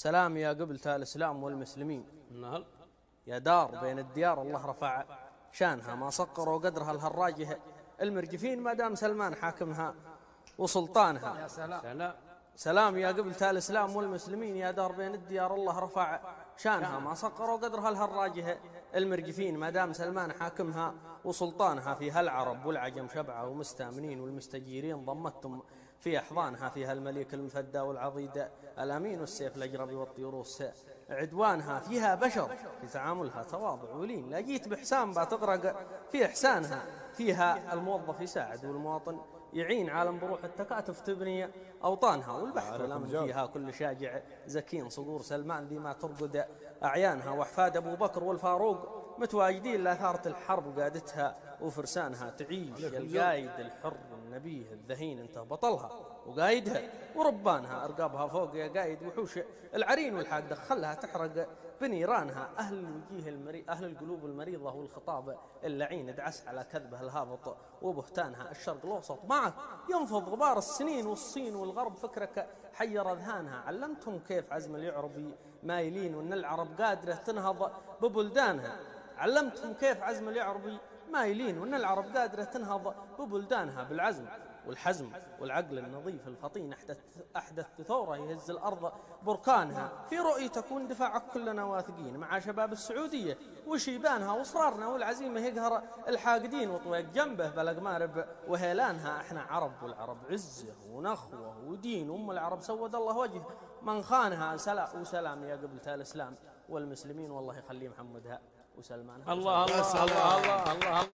سلام يا قبلة الإسلام والمسلمين. نهل يا دار بين الديار الله رفع شانها، ما صقروا قدرها الهراجه المرجفين ما دام سلمان حاكمها وسلطانها. يا سلام. سلام يا قبلة الإسلام والمسلمين. يا دار بين الديار الله رفع شانها، ما صقروا قدرها الهراجه المرجفين ما دام سلمان حاكمها وسلطانها. فيها العرب والعجم شبعة ومستامنين، والمستجيرين ضمتهم في أحضانها. فيها الملك المفدى والعضيد الأمين، والسيف الأجربي والطيروس عدوانها. فيها بشر في تعاملها تواضع ولين، لا جيت بحسان بتغرق في إحسانها. فيها الموظف يساعد والمواطن يعين، عالم بروح التكاتف تبني أوطانها. والبحث والأمن فيها كل شاجع زكين، صقور سلمان ذي ما ترقد أعيانها. وأحفاد أبو بكر والفاروق متواجدين لأثارة الحرب قادتها وفرسانها. تعيش القايد الحر النبيه الذهين انته بطلها وقايدها، وربانها أرقابها فوق يا قايد وحوش العرين والحاق دخلها تحرق بنيرانها. أهل الوجيه أهل القلوب المريضة والخطاب اللعين ادعس على كذبها الهابط وبهتانها. الشرق الأوسط معك ينفض غبار السنين، والصين والغرب فكرك حير أذهانها. علمتهم كيف عزم اليعربي مايلين، وأن العرب قادرة تنهض ببلدانها. علمتهم كيف عزم اليعربي مايلين، وأن العرب قادرة تنهض ببلدانها. بالعزم والحزم والعقل النظيف الفطين أحدث ثورة يهز الأرض بركانها. في رؤية تكون دفاعك كلنا واثقين مع شباب السعودية وشيبانها. وإصرارنا والعزيمة يقهر الحاقدين، وطويق جنبه بلق مارب وهيلانها. احنا عرب والعرب عزة ونخوة ودين، أم العرب سود الله وجه من خانها. وسلام يا قبلة الإسلام والمسلمين، والله يخلي محمدها وسلمان. الله الله الله الله الله.